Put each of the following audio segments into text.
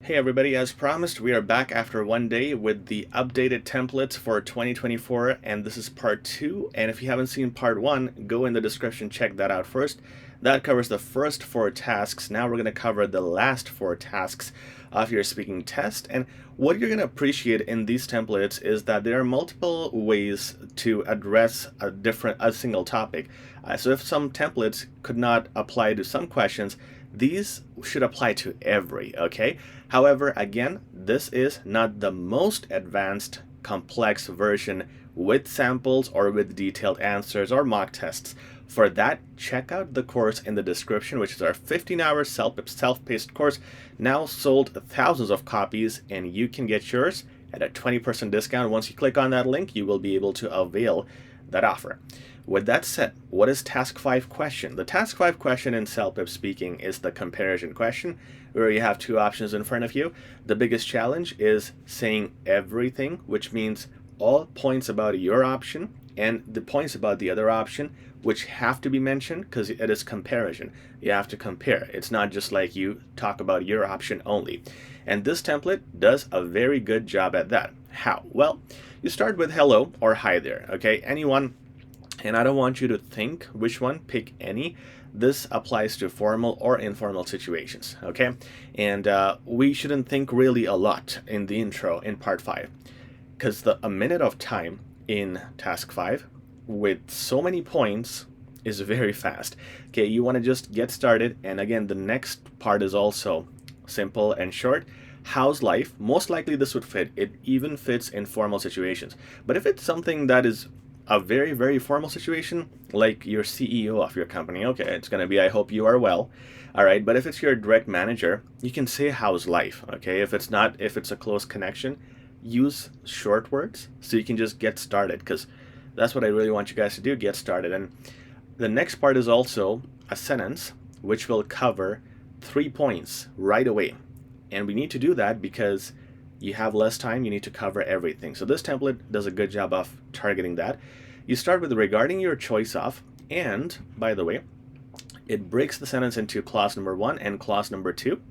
Hey everybody, as promised, we are back after one day with the updated templates for 2024, and this is part 2. And if you haven't seen part 1, go in the description, check that out first. That covers the first 4 tasks. Now we're going to cover the last 4 tasks of your speaking test. And what you're going to appreciate in these templates is that there are multiple ways to address a single topic. So if some templates could not apply to some questions, these should apply to every, okay? However, again, this is not the most advanced, complex version with samples or with detailed answers or mock tests. For that, check out the course in the description, which is our 15-hour CELPIP self-paced course, now sold thousands of copies, and you can get yours at a 20% discount. Once you click on that link, you will be able to avail that offer. With that said, what is task 5 question? The task 5 question in CELPIP speaking is the comparison question, where you have 2 options in front of you. The biggest challenge is saying everything, which means all points about your option and the points about the other option, which have to be mentioned because it is comparison. You have to compare. It's not just like you talk about your option only. And this template does a very good job at that. How? Well, you start with hello or hi there, okay? Anyone. And I don't want you to think which one, pick any. This applies to formal or informal situations, okay? And we shouldn't think really a lot in the intro in part 5, because a minute of time in task 5 with so many points is very fast. Okay, you want to just get started. And again, the next part is also simple and short. How's life? Most likely this would fit. It even fits in formal situations. But if it's something that is a very, very formal situation, like your CEO of your company, okay, it's going to be, I hope you are well. All right, but if it's your direct manager, you can say how's life, okay? If it's a close connection, use short words so you can just get started, because that's what I really want you guys to do, get started. And the next part is also a sentence which will cover 3 points right away. And we need to do that because you have less time, you need to cover everything. So this template does a good job of targeting that. You start with regarding your choice of, and by the way, it breaks the sentence into clause number 1 and clause number 2.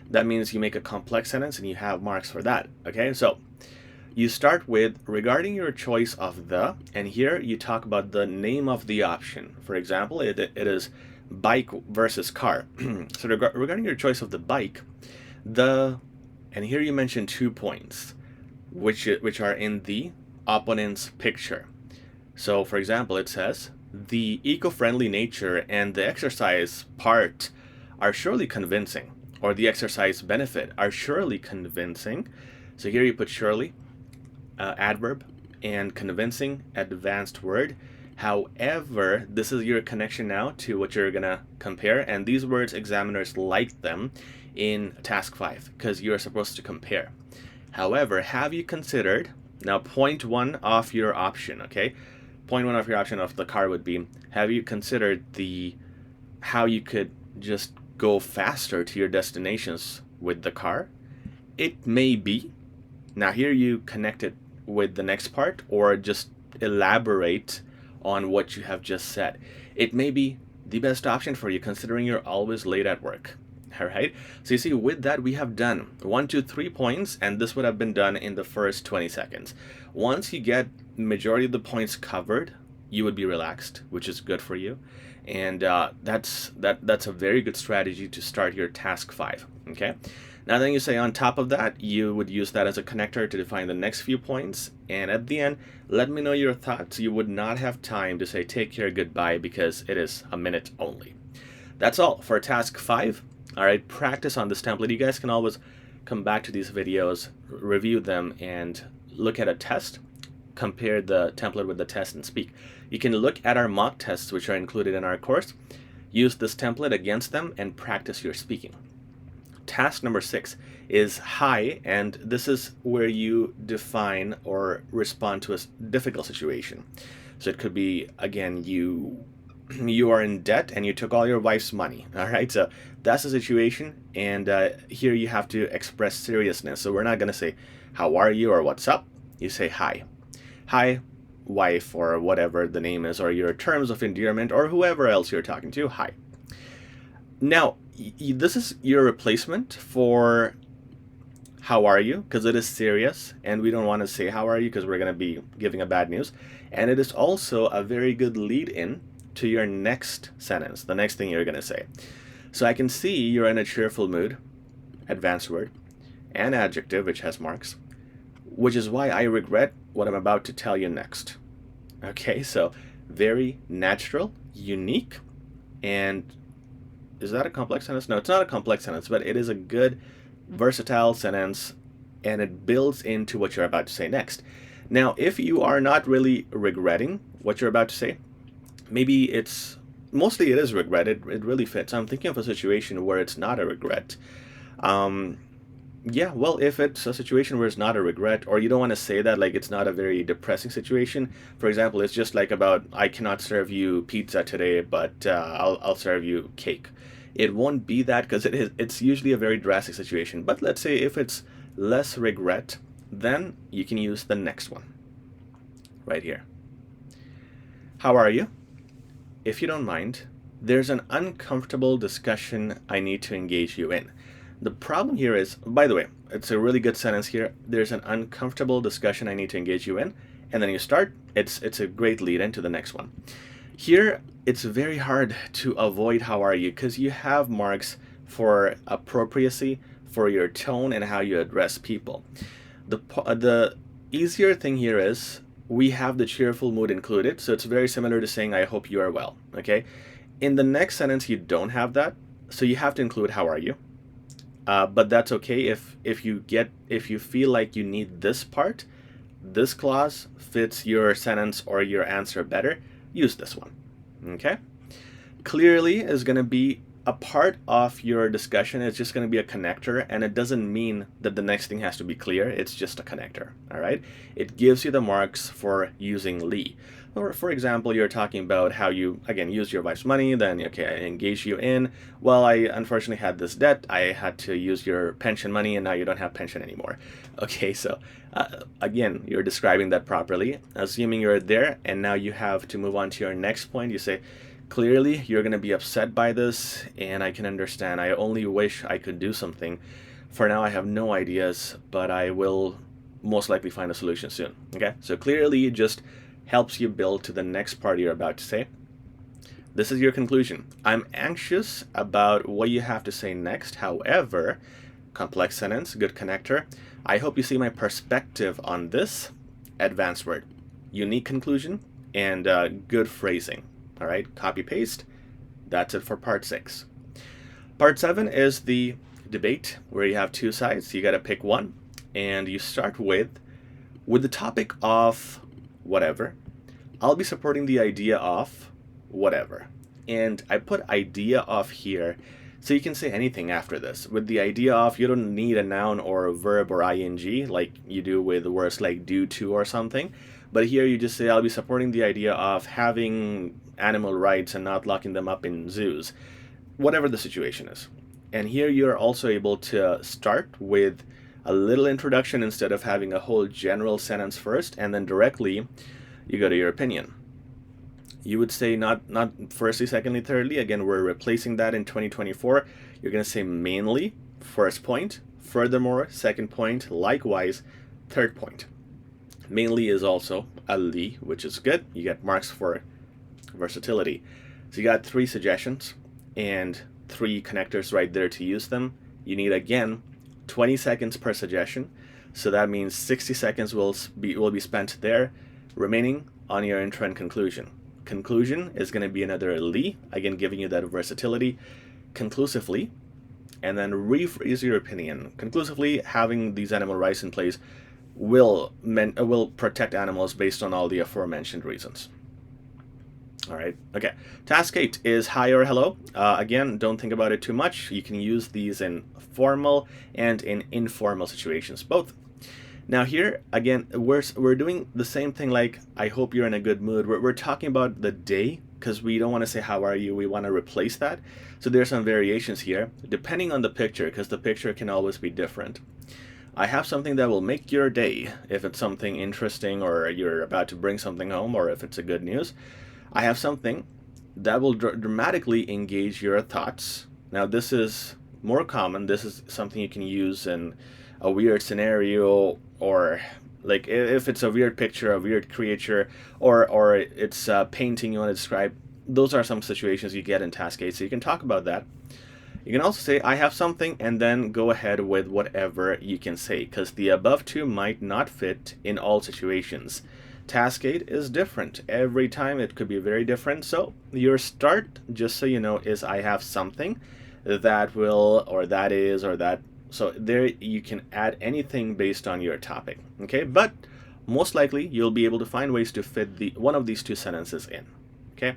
That means you make a complex sentence and you have marks for that, okay? So you start with regarding your choice of the, and here you talk about the name of the option. For example, it is bike versus car. So regarding your choice of the bike, and here you mention 2 points, which are in the opponent's picture. So, for example, it says, the eco-friendly nature and the exercise part are surely convincing, or the exercise benefit are surely convincing. So here you put surely, adverb, and convincing, advanced word. However, this is your connection now to what you're going to compare, and these words, examiners like them in task 5 because you're supposed to compare. However, have you considered, now point 1 of your option, okay? Point 1 of your option of the car would be, have you considered how you could just go faster to your destinations with the car? It may be. Now here you connect it with the next part or just elaborate on what you have just said. It may be the best option for you considering you're always late at work. All right, so you see, with that we have done 1, 2, 3 points, and this would have been done in the first 20 seconds. Once you get majority of the points covered, you would be relaxed, which is good for you, and that's a very good strategy to start your task 5. Okay, now then you say on top of that you would use that as a connector to define the next few points, and at the end let me know your thoughts. You would not have time to say take care, goodbye, because it is a minute only. That's all for task 5. All right, practice on this template. You guys can always come back to these videos, review them, and look at a test. Compare the template with the test and speak. You can look at our mock tests, which are included in our course. Use this template against them and practice your speaking. Task number 6 is hi, and this is where you define or respond to a difficult situation. So it could be, again, you are in debt and you took all your wife's money. All right, so that's the situation, and here you have to express seriousness. So we're not going to say how are you or what's up. You say hi wife, or whatever the name is, or your terms of endearment, or whoever else you're talking to. Hi. Now this is your replacement for how are you, because it is serious, and we don't want to say how are you because we're going to be giving a bad news. And it is also a very good lead in to your next sentence, the next thing you're going to say. So I can see you're in a cheerful mood, advanced word, and adjective, which has marks, which is why I regret what I'm about to tell you next. Okay, so very natural, unique, and is that a complex sentence? No, it's not a complex sentence, but it is a good, versatile sentence, and it builds into what you're about to say next. Now, if you are not really regretting what you're about to say, maybe mostly it is regret. It really fits. I'm thinking of a situation where it's not a regret. Yeah, well, if it's a situation where it's not a regret, or you don't want to say that, like it's not a very depressing situation. For example, it's just like about, I cannot serve you pizza today, but I'll serve you cake. It won't be that because it's usually a very drastic situation. But let's say if it's less regret, then you can use the next one right here. How are you? If you don't mind, there's an uncomfortable discussion I need to engage you in. The problem here is, by the way, it's a really good sentence here. There's an uncomfortable discussion I need to engage you in. And then you start, it's a great lead into the next one. Here, it's very hard to avoid how are you, because you have marks for appropriacy, for your tone, and how you address people. The easier thing here is we have the cheerful mood included, so it's very similar to saying I hope you are well. Okay, in the next sentence you don't have that, so you have to include how are you. But that's okay if you feel like you need this part, this clause fits your sentence or your answer better, use this one. Okay? Clearly is going to be a part of your discussion. It's just going to be a connector, and it doesn't mean that the next thing has to be clear. It's just a connector. All right? It gives you the marks for using Lee. Or, for example, you're talking about how you, again, use your wife's money, then, okay, I engage you in, well, I unfortunately had this debt, I had to use your pension money, and now you don't have pension anymore. Okay, so, again, you're describing that properly, assuming you're there, and now you have to move on to your next point. You say, clearly, you're going to be upset by this, and I can understand. I only wish I could do something. For now, I have no ideas, but I will most likely find a solution soon. Okay, so clearly, you just helps you build to the next part you're about to say. This is your conclusion. I'm anxious about what you have to say next. However, complex sentence, good connector. I hope you see my perspective on this. Advanced word. Unique conclusion and good phrasing. All right, copy paste. That's it for part 6. Part 7 is the debate where you have two sides. You got to pick one, and you start with the topic of whatever. I'll be supporting the idea of whatever. And I put idea of here so you can say anything after this. With the idea of, you don't need a noun or a verb or ing like you do with words like due to or something. But here you just say, I'll be supporting the idea of having animal rights and not locking them up in zoos. Whatever the situation is. And here you're also able to start with a little introduction instead of having a whole general sentence first, and then directly you go to your opinion. You would say not firstly, secondly, thirdly. Again, we're replacing that in 2024. You're going to say mainly, first point, furthermore, second point, likewise, third point. Mainly is also a li, which is good. You get marks for versatility. So you got 3 suggestions and 3 connectors right there to use them. You need, again, 20 seconds per suggestion. So that means 60 seconds will be spent there, remaining on your intro and conclusion. Conclusion is going to be another li, again giving you that versatility. Conclusively, and then rephrase your opinion. Conclusively, having these animal rights in place will protect animals based on all the aforementioned reasons. All right, okay. Task 8 is hi or hello. Again, don't think about it too much. You can use these in formal and in informal situations, both. Now here, again, we're doing the same thing like, I hope you're in a good mood. We're talking about the day, because we don't want to say how are you, we want to replace that. So there's some variations here, depending on the picture, because the picture can always be different. I have something that will make your day, if it's something interesting or you're about to bring something home, or if it's a good news. I have something that will dramatically engage your thoughts. Now this is more common. This is something you can use in a weird scenario, or like if it's a weird picture, a weird creature, or it's a painting you want to describe. Those are some situations you get in task 8, so you can talk about that. You can also say, I have something, and then go ahead with whatever you can say, because the above two might not fit in all situations. Task 8 is different. Every time it could be very different. So your start, just so you know, is I have something that will, or that is, or that. So there you can add anything based on your topic. Okay, but most likely you'll be able to find ways to fit one of these two sentences in. Okay,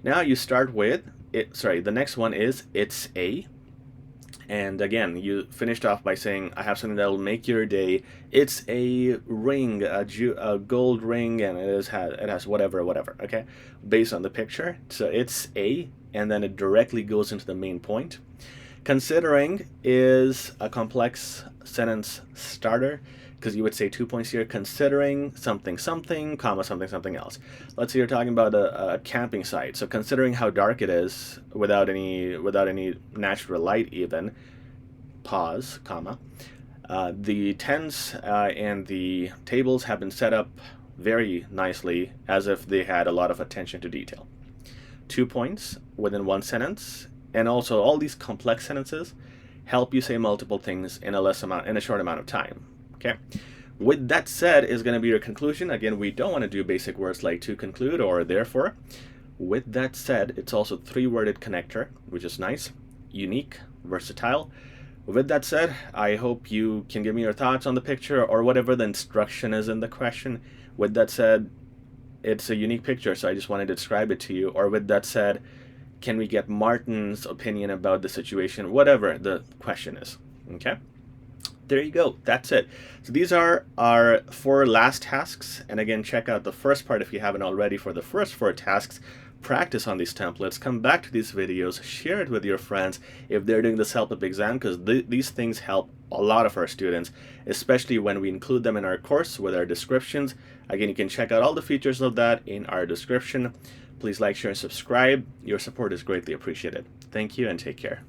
now you start with it. Sorry, the next one is it's a. And again, you finished off by saying, I have something that will make your day. It's a ring, a gold ring, and it has whatever, okay, based on the picture. So it's a, and then it directly goes into the main point. Considering is a complex sentence starter, because you would say 2 points here. Considering something something, comma, something something else. Let's say you're talking about a camping site. So considering how dark it is, without any natural light even, pause, comma. The tents and the tables have been set up very nicely, as if they had a lot of attention to detail. 2 points within one sentence. And also, all these complex sentences help you say multiple things in a short amount of time. Okay. With that said is going to be your conclusion. Again, we don't want to do basic words like to conclude or therefore. With that said, it's also 3-worded connector, which is nice, unique, versatile. With that said, I hope you can give me your thoughts on the picture or whatever the instruction is in the question. With that said, it's a unique picture, so I just wanted to describe it to you. Or with that said, can we get Martin's opinion about the situation? Whatever the question is. Okay? There you go. That's it. So these are our 4 last tasks. And again, check out the first part if you haven't already for the first 4 tasks. Practice on these templates. Come back to these videos. Share it with your friends if they're doing the CELPIP exam, because these things help a lot of our students, especially when we include them in our course with our descriptions. Again, you can check out all the features of that in our description. Please like, share, and subscribe. Your support is greatly appreciated. Thank you and take care.